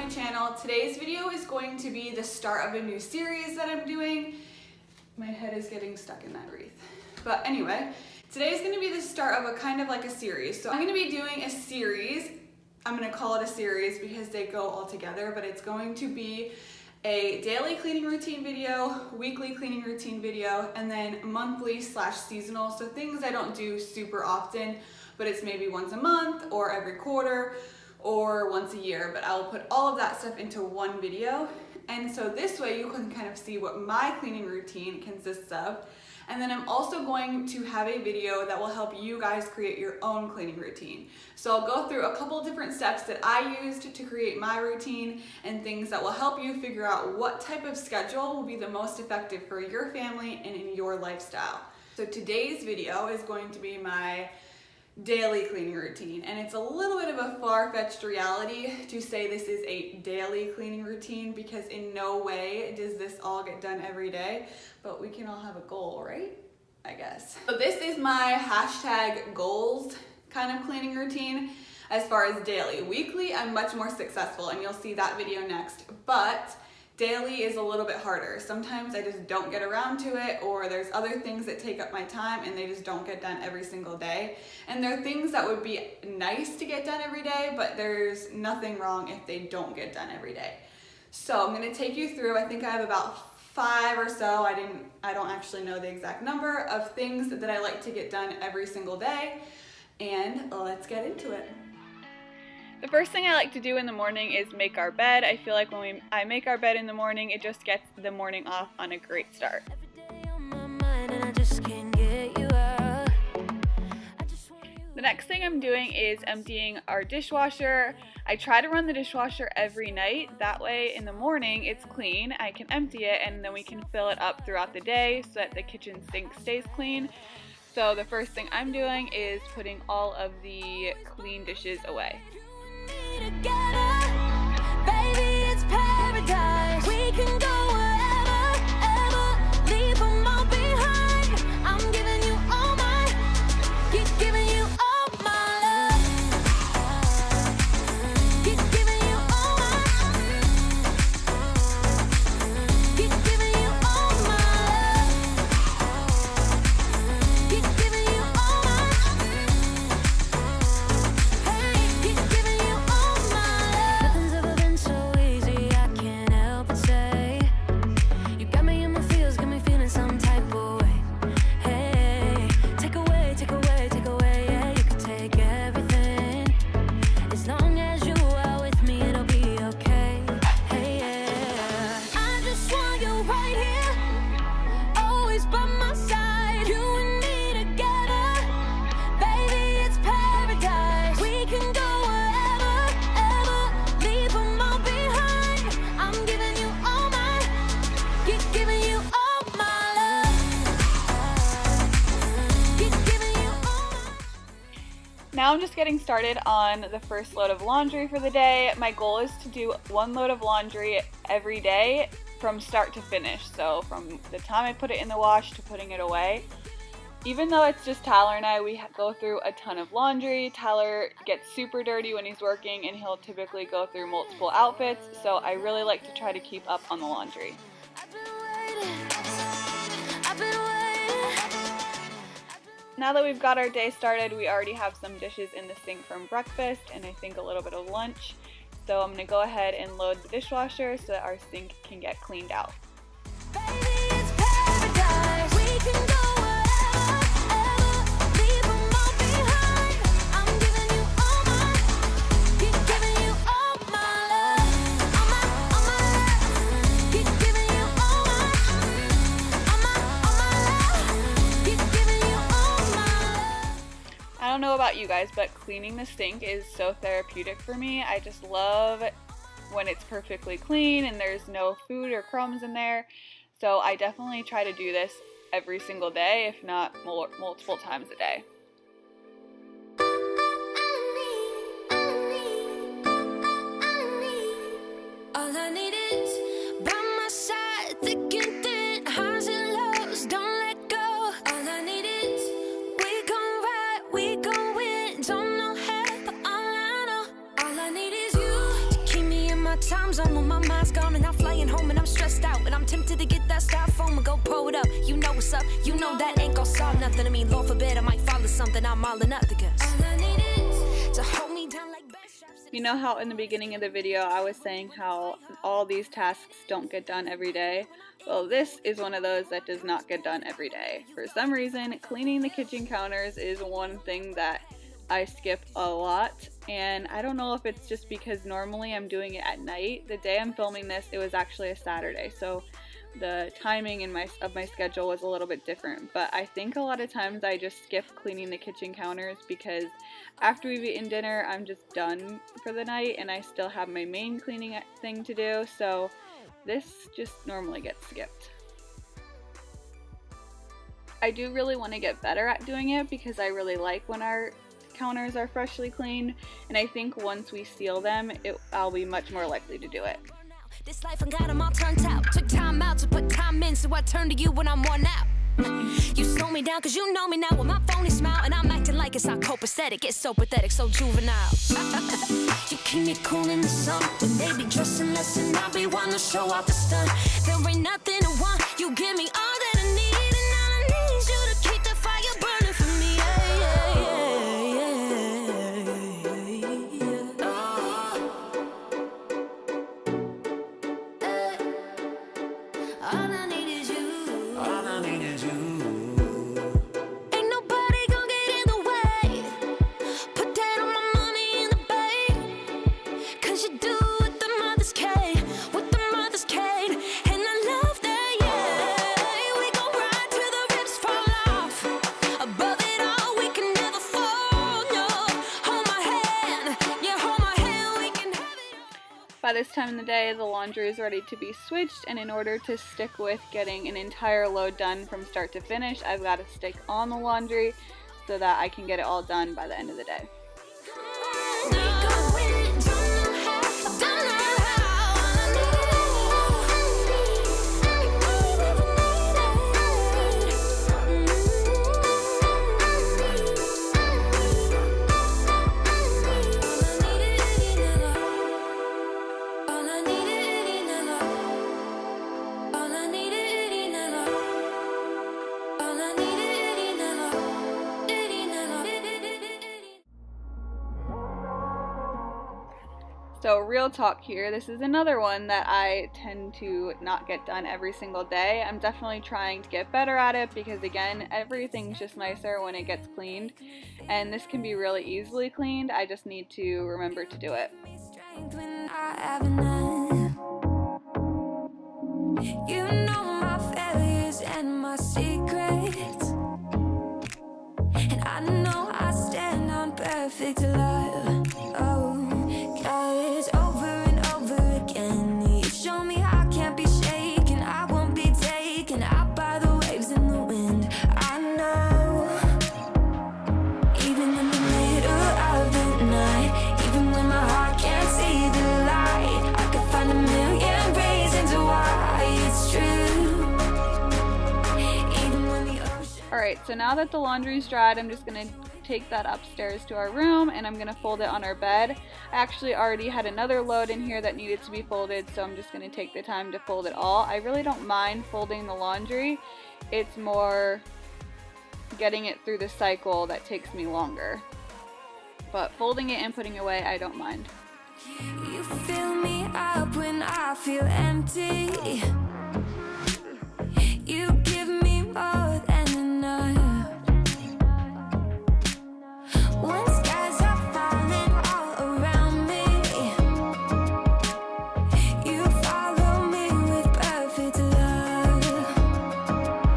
my channel. Today's video is going to be the start of a new series that I'm doing. My head is getting stuck in that wreath. But anyway, today is going to be the start of a kind of like a series. So I'm going to be doing a series. I'm going to call it a series because they go all together, but it's going to be a daily cleaning routine video, weekly cleaning routine video, and then monthly / seasonal. So things I don't do super often, but it's maybe once a month or every quarter or once a year, but I'll put all of that stuff into one video. And so this way you can kind of see what my cleaning routine consists of. And then I'm also going to have a video that will help you guys create your own cleaning routine. So I'll go through a couple different steps that I used to create my routine and things that will help you figure out what type of schedule will be the most effective for your family and in your lifestyle. So today's video is going to be my daily cleaning routine, and it's a little bit of a far-fetched reality to say this is a daily cleaning routine because in no way does this all get done every day, but we can all have a goal, right? I guess. So this is my #goals kind of cleaning routine as far as daily. Weekly, I'm much more successful, and you'll see that video next, but daily is a little bit harder. Sometimes I just don't get around to it, or there's other things that take up my time and they just don't get done every single day. And there are things that would be nice to get done every day, but there's nothing wrong if they don't get done every day. So I'm gonna take you through, I think I have about 5 or so, I don't actually know the exact number of things that I like to get done every single day, and let's get into it. The first thing I like to do in the morning is make our bed. I feel like when I make our bed in the morning, it just gets the morning off on a great start. The next thing I'm doing is emptying our dishwasher. I try to run the dishwasher every night. That way in the morning it's clean. I can empty it and then we can fill it up throughout the day so that the kitchen sink stays clean. So the first thing I'm doing is putting all of the clean dishes away. Together, baby, it's paradise. We can go wherever, ever, leave them all behind. I'm giving you all my, keep giving you all my love. Keep giving you all my, keep giving you all my love. Keep giving you all my, hey, keep giving you all my. Nothing's ever been so easy, I can't help but say. You got me in my feels, got me feeling some type of way. Hey, take away, take away, take away, yeah, you can take everything. As long as you are with me, it'll be okay. Hey, yeah. I just want you right here, always by my side. You and me together, baby, it's paradise. We can go wherever, ever, leave them all behind. I'm giving you all my, keep giving you all my love. Keep giving you all my. Now I'm just getting started on the first load of laundry for the day. My goal is to do 1 load of laundry every day from start to finish. So from the time I put it in the wash to putting it away. Even though it's just Tyler and I, we go through a ton of laundry. Tyler gets super dirty when he's working and he'll typically go through multiple outfits. So I really like to try to keep up on the laundry. Now that we've got our day started, we already have some dishes in the sink from breakfast and I think a little bit of lunch. So I'm gonna go ahead and load the dishwasher so that our sink can get cleaned out. I don't know about you guys, but cleaning the sink is so therapeutic for me. I just love when it's perfectly clean and there's no food or crumbs in there. So I definitely try to do this every single day, if not multiple times a day. All I need is by my side, thick and thin, highs and lows, don't let go. All I need is we gon' ride, we gon' win, don't know how, but all I know, all I need is you to keep me in my time. goes on when my mind's gone and I'm flying home and I'm stressed out and I'm tempted to get that styrofoam and go pull it up. You know what's up, you know that ain't gon' solve nothing to me. Lord forbid I might follow something I'm all or nothing, cause all I need is to hold me down like belt straps. You know how in the beginning of the video I was saying how all these tasks don't get done every day? Well, this is one of those that does not get done every day. For some reason, cleaning the kitchen counters is one thing that I skip a lot, and I don't know if it's just because normally I'm doing it at night. The day I'm filming this, it was actually a Saturday, so the timing of my schedule was a little bit different, but I think a lot of times I just skip cleaning the kitchen counters because after we've eaten dinner, I'm just done for the night and I still have my main cleaning thing to do, so this just normally gets skipped. I do really want to get better at doing it because I really like when our counters are freshly cleaned, and I think once we seal them, I'll be much more likely to do it. This life I got them all turned out. Took time out to put time in, so I turn to you when I'm worn out. You slow me down cause you know me now with my phony smile, and I'm acting like it's not copacetic. It's so pathetic, so juvenile. You keep me cool in the sun when they be dressing less and I be wanting to show off the stunt. There ain't nothing to want, you give me all that I need, and all I need is you to keep the fire burning for me. All I need is you. All I need is you. Ain't nobody gonna get in the way. Put that on my money in the bank. Cause you do with the mother's cake, with the mother's cake. And I love that, yeah. We gon' ride till the ribs fall off. Above it all, we can never fall, no. Hold my hand, yeah, hold my hand, we can have it all. By this time in the day, the laundry is ready to be switched, and in order to stick with getting an entire load done from start to finish, I've got to stick on the laundry so that I can get it all done by the end of the day. So real talk here, this is another one that I tend to not get done every single day. I'm definitely trying to get better at it because, again, everything's just nicer when it gets cleaned, and this can be really easily cleaned. I just need to remember to do it. You know my failures and my secrets, and I know I stand on perfect love. Oh, 'cause over and over again you show me I can't be shaken, I won't be taken out by the waves in the wind. I know, even in the middle of the night, even when my heart can't see the light, I could find a million reasons why it's true. Even when the ocean... Alright, so now that the laundry's dried, I'm just going to take that upstairs to our room and I'm going to fold it on our bed. I actually already had another load in here that needed to be folded, so I'm just going to take the time to fold it all. I really don't mind folding the laundry. It's more getting it through the cycle that takes me longer. But folding it and putting it away, I don't mind. You fill me up when I feel empty. You give me more than enough. When skies are falling all around me, you follow me with perfect love.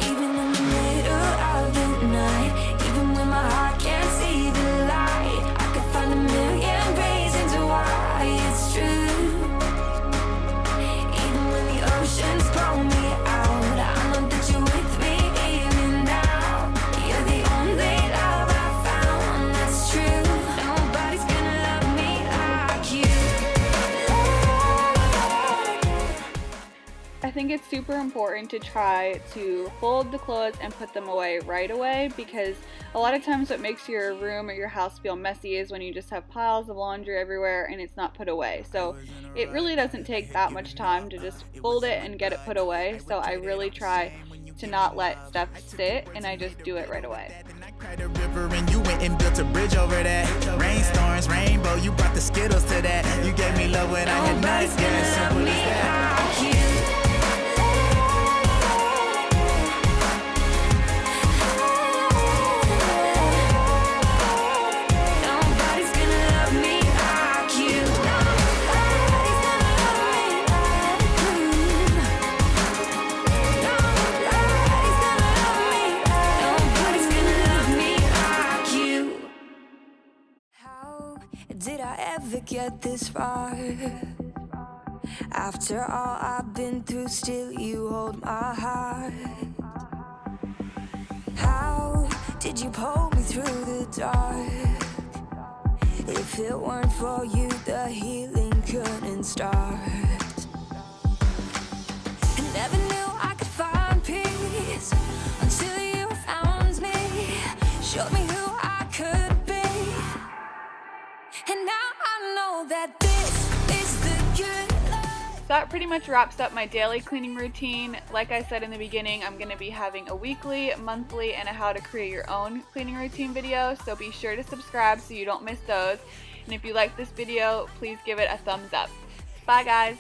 Even in the middle of the night, even when my heart can't see the light, I could find a million reasons why it's true. Even when the ocean's it's super important to try to fold the clothes and put them away right away, because a lot of times what makes your room or your house feel messy is when you just have piles of laundry everywhere and it's not put away. So it really doesn't take that much time to just fold it and get it put away. So I really try to not let stuff sit, and I just do it right away. Cried a river and you went and built a bridge over that. Rainstorms, rainbow, you brought the Skittles to that. You gave me love when I had nights, yeah, simple as that. Did I ever get this far? After all I've been through, still you hold my heart. How did you pull me through the dark? If it weren't for you, the healing couldn't start. I never knew I could find peace until you found me, showed me who I could be. And now I know that this is the good life. So that pretty much wraps up my daily cleaning routine. Like I said in the beginning, I'm going to be having a weekly, monthly, and a how to create your own cleaning routine video. So be sure to subscribe so you don't miss those. And if you like this video, please give it a thumbs up. Bye guys.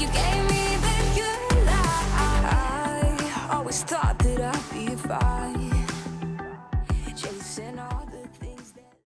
You gave me the good life. I always thought that I'd be fine.